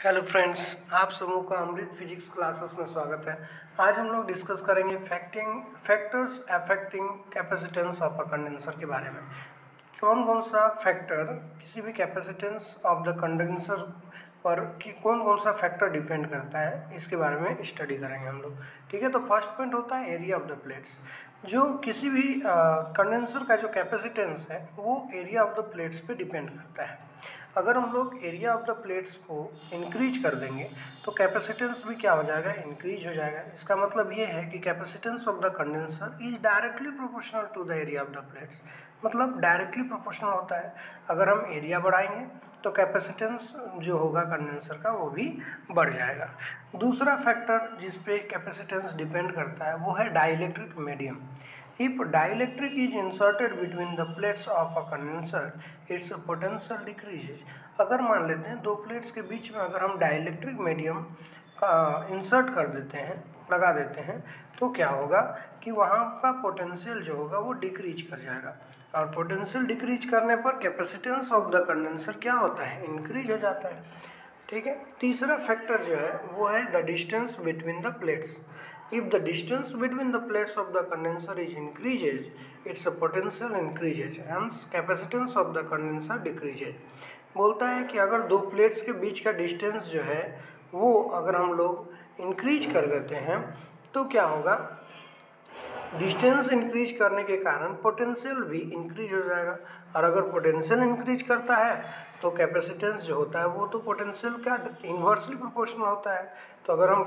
Hello friends, आप सबों का अमृत फिजिक्स क्लासेस में स्वागत है। आज हम लोग डिस्कस करेंगे factors affecting capacitance of a condenser के बारे में। कौन कौन सा फैक्टर किसी भी कैपेसिटेंस ऑफ द कंडेंसर पर कौन कौन सा फैक्टर डिपेंड करता है, इसके बारे में स्टडी करेंगे हम लोग। ठीक है, तो फर्स्ट पॉइंट होता है एरिया ऑफ द प्लेट्स। जो किसी भी कंडेंसर का जो कैपेसिटेंस है वो एरिया ऑफ द प्लेट्स पे डिपेंड करता है। अगर हम लोग एरिया ऑफ द प्लेट्स को इंक्रीज कर देंगे तो कैपेसिटेंस भी क्या हो जाएगा, इंक्रीज हो जाएगा। इसका मतलब ये है कि capacitance of the condenser is directly proportional to the area of the plates, मतलब डायरेक्टली प्रोपोर्शनल होता है। अगर हम एरिया बढ़ाएंगे तो कैपेसिटेंस जो होगा कंडेंसर का वो भी बढ़ जाएगा। दूसरा फैक्टर जिस पे कैपेसिटेंस डिपेंड करता है वो है dielectric medium. If dielectric is inserted between the plates of a condenser, its potential decreases। अगर मान लेते हैं दो प्लेट्स के बीच में अगर हम डाइलेक्ट्रिक मीडियम का इंसर्ट कर देते हैं, लगा देते हैं, तो क्या होगा कि वहाँ का पोटेंशियल जो होगा वो डिक्रीज कर जाएगा, और पोटेंशियल डिक्रीज करने पर कैपेसिटेंस ऑफ द कंडेंसर क्या होता है, इंक्रीज हो जाता है। ठीक है, तीसरा फैक्टर जो है वो है the distance between the plates. If the distance between the plates of the condenser is increases, its potential increases, hence capacitance of the condenser decreases। बोलता है कि अगर दो प्लेट्स के बीच का डिस्टेंस जो है वो अगर हम लोग इंक्रीज कर देते हैं तो क्या होगा, डिस्टेंस इंक्रीज करने के कारण पोटेंशियल भी इंक्रीज हो जाएगा, और अगर पोटेंशियल इंक्रीज करता है तो कैपेसिटेंस जो होता है वो तो पोटेंशियल का इन्वर्सली प्रोपोर्शनल होता है। तो अगर हम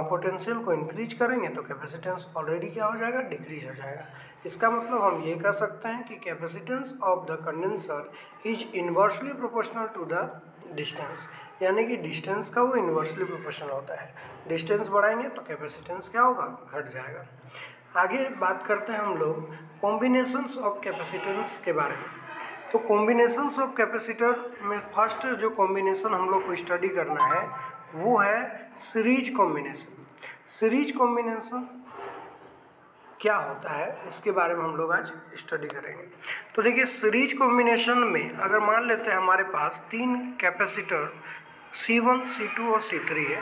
पोटेंशियल को इंक्रीज करेंगे तो कैपेसिटेंस ऑलरेडी क्या हो जाएगा, डिक्रीज हो जाएगा। इसका मतलब हम ये कह सकते हैं कि capacitance of the condenser is inversely proportional to the distance, यानी कि डिस्टेंस का वो इन्वर्सली प्रोपोर्शनल होता है। डिस्टेंस बढ़ाएंगे तो कैपेसिटेंस क्या होगा, घट जाएगा। आगे बात करते हैं हम लोग कॉम्बिनेशंस ऑफ कैपेसिटेंस के बारे में। तो कॉम्बिनेशंस ऑफ कैपेसिटर में फर्स्ट जो कॉम्बिनेशन हम लोग को स्टडी करना है वो है सीरीज कॉम्बिनेशन। सीरीज कॉम्बिनेशन क्या होता है इसके बारे में हम लोग आज स्टडी करेंगे। तो देखिए, सीरीज कॉम्बिनेशन में अगर मान लेते हैं हमारे पास तीन कैपेसिटर C1, C2 और C3 है,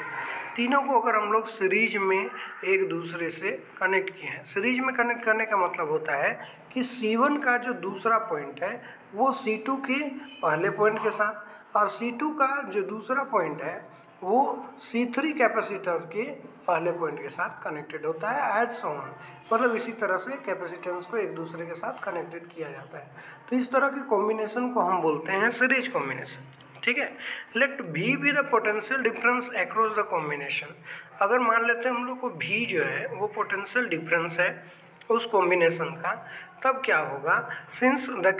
तीनों को अगर हम लोग सीरीज में एक दूसरे से कनेक्ट किए हैं। सीरीज में कनेक्ट करने का मतलब होता है कि C1 का जो दूसरा पॉइंट है वो C2 के पहले पॉइंट के साथ, और C2 का जो दूसरा पॉइंट है वो C3 कैपेसिटर के पहले पॉइंट के साथ कनेक्टेड होता है, एज सो ऑन। मतलब इसी तरह से कैपेसिटेंस को एक दूसरे के साथ कनेक्टेड किया जाता है। तो इस तरह के कॉम्बिनेशन को हम बोलते हैं सीरीज कॉम्बिनेशन। ठीक है, let V be the potential difference across the combination. अगर मान लेते हैं हम लोग को V जो है वो पोटेंशियल डिफरेंस है उस कॉम्बिनेशन का, तब क्या होगा, सिंस द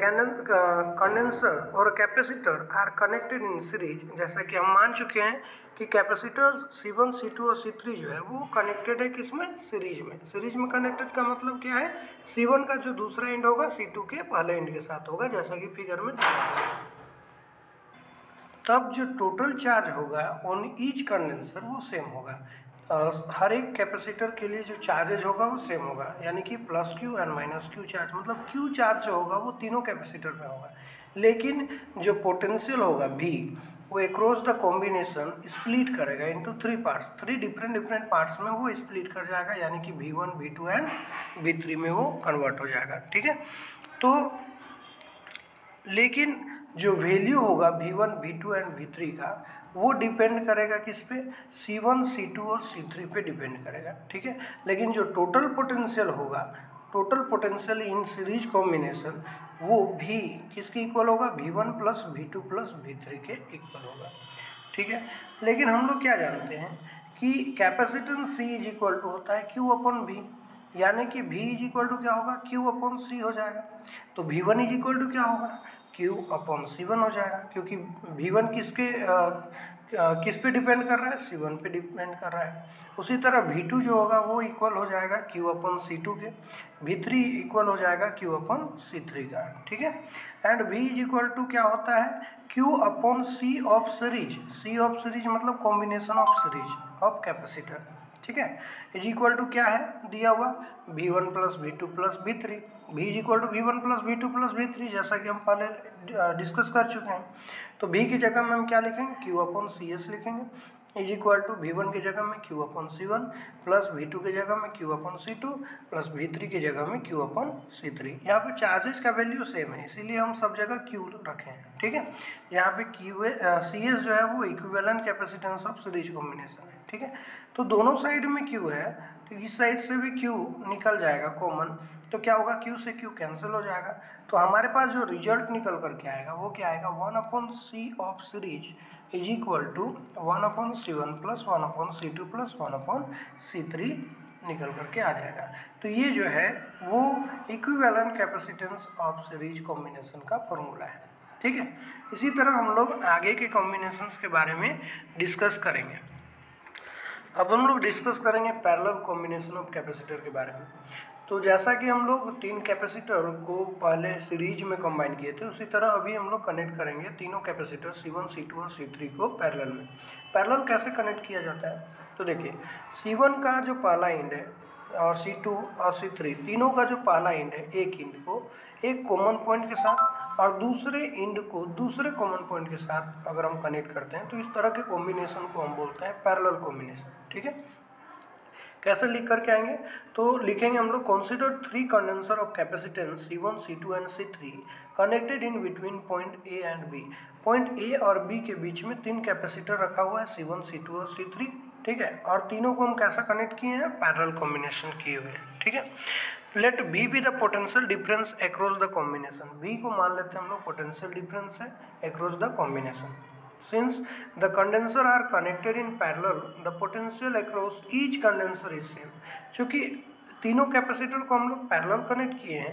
कंडेंसर और capacitor are connected in series, जैसा कि हम मान चुके हैं कि कैपेसिटर C1, C2 और C3 जो है वो कनेक्टेड है किसमें, सीरीज में। सीरीज में कनेक्टेड का मतलब क्या है, C1 का जो दूसरा एंड होगा C2 के पहले एंड के साथ होगा, जैसा कि फिगर में दिखाया है। तब जो टोटल चार्ज होगा ऑन ईच कंडेंसर वो सेम होगा। हर एक कैपेसिटर के लिए जो चार्जेज होगा वो सेम होगा, यानी कि plus Q and minus Q charge, मतलब क्यू चार्ज जो होगा वो तीनों कैपेसिटर में होगा। लेकिन जो पोटेंशियल होगा V वो अक्रॉस द कॉम्बिनेशन स्प्लिट करेगा into three parts, three different parts में वो स्प्लिट कर जाएगा, यानी कि V1, V2 एंड V3 में वो कन्वर्ट हो जाएगा। ठीक है, तो लेकिन जो वैल्यू होगा V1, V2 एंड V3 का वो डिपेंड करेगा किस पे, C1, C2 और C3 पे डिपेंड करेगा। ठीक है, लेकिन जो टोटल पोटेंशियल होगा, total potential in series combination वो भी किसके इक्वल होगा, V1 plus V2 plus V3 के इक्वल होगा। ठीक है, लेकिन हम लोग क्या जानते हैं कि capacitance C is equal to होता है Q अपॉन V, यानी कि V इज इक्वल टू क्या होगा, Q अपॉन C हो जाएगा। तो V1 इज इक्वल टू क्या होगा, Q अपॉन C1 हो जाएगा, क्योंकि V1 किस पे डिपेंड कर रहा है, C1 पे डिपेंड कर रहा है। उसी तरह V2 जो होगा वो इक्वल हो जाएगा Q अपॉन C2 के, V3 इक्वल हो जाएगा Q अपॉन C3 का। ठीक है, and V is equal to क्या होता है, Q upon C of series. C of series मतलब combination of series of capacitor. ठीक है, इज इक्वल टू क्या है दिया हुआ, V1 plus V2 plus V3, V is equal to V1 plus V2 plus V3, जैसा कि हम पहले डिस्कस कर चुके हैं। तो V की जगह में हम क्या लिखेंगे, Q अपॉन CS लिखेंगे, इज इक्वल टू V1 की जगह में Q upon C1 plus V2 की जगह में Q upon C2 plus V3 की जगह में Q अपॉन C3। यहाँ पे चार्जेस का वैल्यू सेम है, इसीलिए हम सब जगह Q रखे हैं, ठीक है। यहाँ पे CS जो है वो equivalent capacitance of series combination है, ठीक है। तो दोनों साइड में Q है, तो इस साइड से भी Q निकल जाएगा कॉमन, तो क्या होगा, Q से Q कैंसिल हो जाएगा। तो हमारे पास जो रिजल्ट निकल करके आएगा वो क्या आएगा, 1/C of series is equal to 1/C1 plus 1/C2 plus 1/C3 निकल करके आ जाएगा। तो ये जो है वो equivalent capacitance of series combination का फॉर्मूला है, ठीक है। इसी तरह हम लोग आगे के कॉम्बिनेशंस के बारे में डिस्कस करेंगे। अब हम लोग डिस्कस करेंगे पैरेलल कॉम्बिनेशन ऑफ कैपेसिटर के बारे में। तो जैसा कि हम लोग 3 कैपेसिटर को पहले सीरीज में कंबाइन किए थे, उसी तरह अभी हम लोग कनेक्ट करेंगे तीनों कैपेसिटर C1, C2 और C3 को पैरेलल में। पैरेलल कैसे कनेक्ट किया जाता है, तो देखिए C1 का जो पहला एंड है और C2 और C3 तीनों का जो पहला एंड है, एक एंड को एक कॉमन पॉइंट के साथ और दूसरे एंड को दूसरे कॉमन पॉइंट के साथ अगर हम कनेक्ट करते हैं तो इस तरह के कॉम्बिनेशन को हम बोलते हैं पैरेलल कॉम्बिनेशन, ठीक है। कैसे लिख करके आएंगे, तो लिखेंगे हम लोग, consider 3 condenser of capacitance C1, C2 and C3 connected in between point A and B। Point A और B के बीच में 3 कैपेसिटर रखा हुआ है, C1, C2 और C3, ठीक है। और तीनों को हम कैसा कनेक्ट किए हैं, पैरेलल कॉम्बिनेशन किए हुए हैं, ठीक है। Let B be the potential difference across the combination. B को मान लेते हैं हम लोग पोटेंशियल डिफरेंस है across the combination. Since the condenser are connected in parallel, the potential across each condenser is same। चूँकि तीनों कैपेसिटर को हम लोग पैरेलल कनेक्ट किए हैं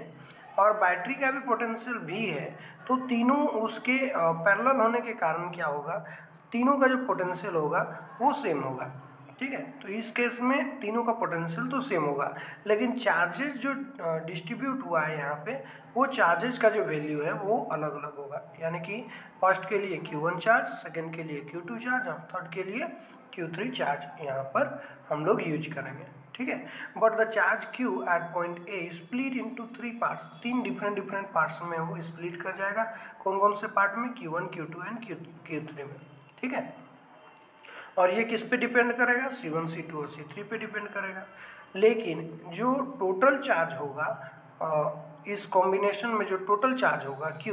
और बैटरी का भी पोटेंशियल भी है, तो तीनों उसके पैरेलल होने के कारण क्या होगा, तीनों का जो पोटेंशियल होगा वो सेम होगा, ठीक है। तो इस केस में तीनों का पोटेंशियल तो सेम होगा, लेकिन चार्जेस जो डिस्ट्रीब्यूट हुआ है यहाँ पे, वो चार्जेस का जो वैल्यू है वो अलग अलग होगा। यानी कि फर्स्ट के लिए Q1 चार्ज, सेकंड के लिए Q2 चार्ज और थर्ड के लिए Q3 चार्ज यहाँ पर हम लोग यूज करेंगे, ठीक है। But the charge Q at point A split into 3 parts. 3 different parts में वो स्प्लिट कर जाएगा। कौन कौन से पार्ट में, Q1, Q2 एंड Q3 में, ठीक है। और ये किस पे डिपेंड करेगा, C1, C2 और C3 पे डिपेंड करेगा। लेकिन जो टोटल चार्ज होगा इस कॉम्बिनेशन में, जो टोटल चार्ज होगा Q,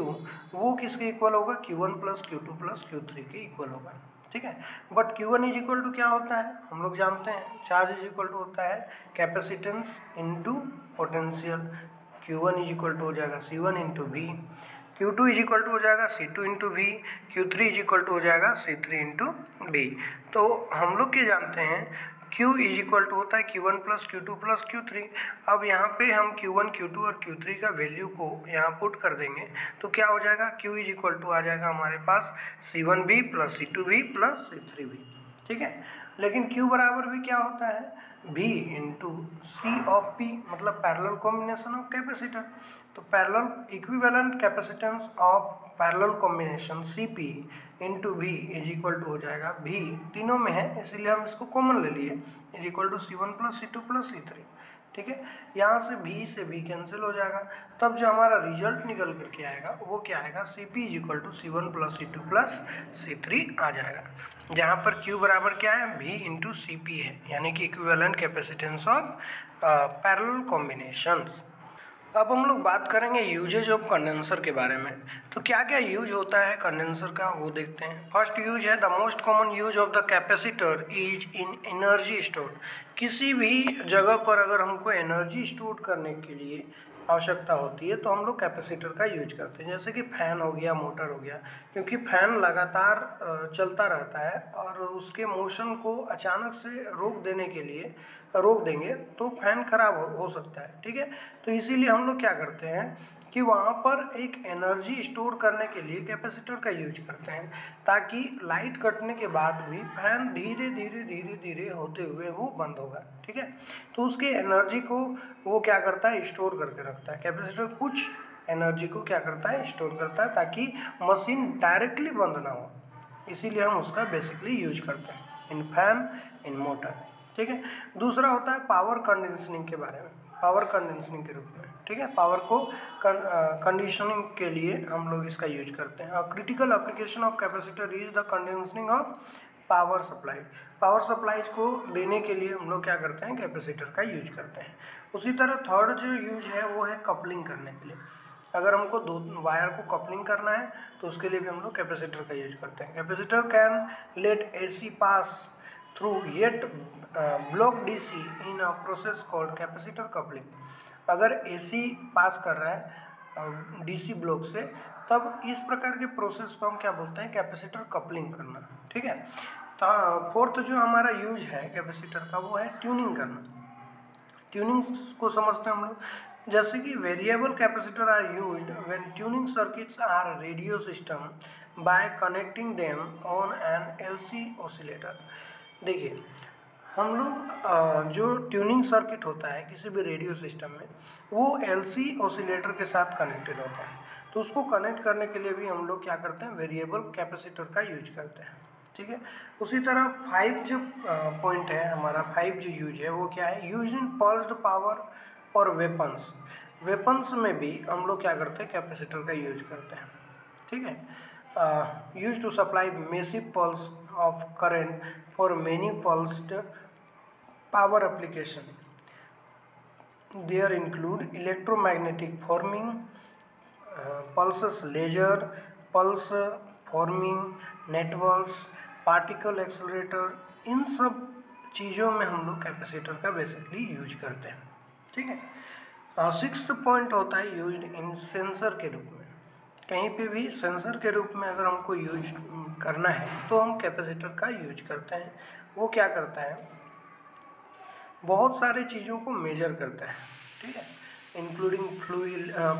वो किसके इक्वल होगा, Q1 plus Q2 plus Q3 के इक्वल होगा, ठीक है। But Q1 is equal to क्या होता है, हम लोग जानते हैं, चार्ज इज इक्वल टू होता है capacitance into potential. Q1 is equal to हो जाएगा C1 into V, Q2 is equal to हो जाएगा C2 into V, Q3 is equal to हो जाएगा C3 इंटू B। तो हम लोग ये जानते हैं Q इज इक्वल टू होता है Q1 plus Q2 plus Q3। अब यहाँ पे हम Q1, Q2 और Q3 का वैल्यू को यहाँ पुट कर देंगे तो क्या हो जाएगा, Q इज इक्वल टू आ जाएगा हमारे पास C1B plus C2B plus C3B, ठीक है। लेकिन Q बराबर भी क्या होता है, V into C of P, मतलब पैरेलल कॉम्बिनेशन ऑफ कैपेसिटर। तो parallel equivalent capacitance of parallel combination CP into V is equal to हो जाएगा, V तीनों में है इसीलिए हम इसको कॉमन ले लिए, is equal to C1 plus C2 plus C3, ठीक है। यहाँ से V कैंसिल हो जाएगा, तब जो हमारा रिजल्ट निकल करके आएगा वो क्या आएगा, CP is equal to C1 plus C2 plus C3 आ जाएगा। जहाँ पर Q बराबर क्या है, V इंटू CP है, यानी कि equivalent capacitance of parallel combination. अब हम लोग बात करेंगे यूजेज ऑफ कंडेंसर के बारे में। तो क्या क्या यूज होता है कंडेंसर का वो देखते हैं। फर्स्ट यूज है, the most common use of the capacitor is in energy store. किसी भी जगह पर अगर हमको एनर्जी स्टोर करने के लिए आवश्यकता होती है तो हम लोग कैपेसिटर का यूज करते हैं। जैसे कि फैन हो गया, मोटर हो गया, क्योंकि फैन लगातार चलता रहता है और उसके मोशन को अचानक से रोक देंगे तो फैन खराब हो सकता है, ठीक है। तो इसीलिए हम लोग क्या करते हैं कि वहाँ पर एक एनर्जी स्टोर करने के लिए कैपेसिटर का यूज करते हैं, ताकि लाइट कटने के बाद भी फैन धीरे धीरे होते हुए वो बंद होगा, ठीक है। तो उसके एनर्जी को वो क्या करता है, स्टोर करके रखता है। कैपेसिटर कुछ एनर्जी को क्या करता है, स्टोर करता है, ताकि मशीन डायरेक्टली बंद ना हो। इसीलिए हम उसका बेसिकली यूज करते हैं इन फैन, इन मोटर, ठीक है। दूसरा होता है पावर कंडीशनिंग के बारे में, पावर कंडीशनिंग के रूप में। ठीक है, पावर को कंडीशनिंग के लिए हम लोग इसका यूज करते हैं। Critical application of capacitor is the conditioning of power supply. Power supplies को देने के लिए हम लोग क्या करते हैं, कैपेसिटर का यूज करते हैं। उसी तरह थर्ड जो यूज है वो है कपलिंग करने के लिए। अगर हमको दो वायर को कपलिंग करना है तो उसके लिए भी हम लोग कैपेसिटर का यूज करते हैं। Capacitor can let AC pass through yet block DC in a process called capacitor coupling. अगर AC पास कर रहा है DC ब्लॉक से, तब इस प्रकार के प्रोसेस को हम क्या बोलते हैं, कैपेसिटर कपलिंग करना। ठीक है, तो फोर्थ जो हमारा यूज है कैपेसिटर का वो है ट्यूनिंग करना। ट्यूनिंग को समझते हैं हम लोग, जैसे कि variable capacitor are used when tuning circuits are radio system by connecting them on an LC oscillator. देखिए, हम लोग जो ट्यूनिंग सर्किट होता है किसी भी रेडियो सिस्टम में, वो LC ऑसिलेटर के साथ कनेक्टेड होता है। तो उसको कनेक्ट करने के लिए भी हम लोग क्या करते हैं, वेरिएबल कैपेसिटर का यूज करते हैं। ठीक है, उसी तरह 5 जो पॉइंट है हमारा, 5 जो यूज है वो क्या है, यूज इन पल्स्ड पावर और वेपन्स। वेपन्स में भी हम लोग क्या करते हैं, कैपेसिटर का यूज करते हैं। ठीक है, use to supply massive pulse of current for many pulsed power application. There include electromagnetic forming, pulses laser, pulse forming networks, particle accelerator. इन सब चीज़ों में हम लोग कैपेसिटर का बेसिकली यूज करते हैं। ठीक है, सिक्स्थ पॉइंट होता है यूज इन सेंसर के रूप में। कहीं पे भी सेंसर के रूप में अगर हमको यूज करना है तो हम कैपेसिटर का यूज करते हैं। वो क्या करता है, बहुत सारे चीज़ों को मेजर करता है। ठीक है, including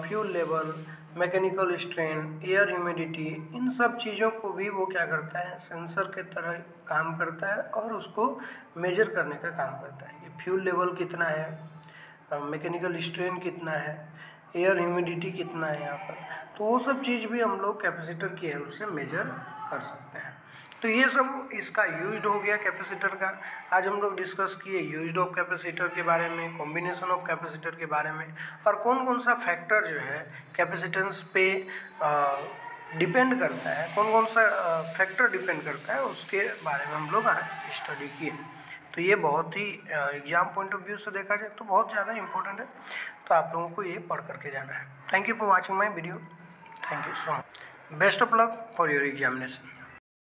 fuel level, mechanical strain, air humidity, इन सब चीज़ों को भी वो क्या करता है, सेंसर के तरह काम करता है और उसको मेजर करने का काम करता है कि फ्यूल लेवल कितना है, मैकेनिकल स्ट्रेन कितना है, एयर ह्यूमिडिटी कितना है यहाँ पर। तो वो सब चीज़ भी हम लोग कैपेसिटर की हेल्प से मेजर कर सकते हैं। तो ये सब इसका यूज्ड हो गया कैपेसिटर का। आज हम लोग डिस्कस किए यूज्ड ऑफ कैपेसिटर के बारे में, कॉम्बिनेशन ऑफ कैपेसिटर के बारे में, और कौन कौन सा फैक्टर जो है कैपेसिटेंस पे डिपेंड करता है, कौन कौन सा फैक्टर डिपेंड करता है, उसके बारे में हम लोग आज स्टडी किए। तो ये बहुत ही एग्जाम पॉइंट ऑफ व्यू से देखा जाए तो बहुत ज़्यादा इंपॉर्टेंट है, तो आप लोगों को ये पढ़ करके जाना है। Thank you for watching my video. Thank you so much. Best of luck for your examination.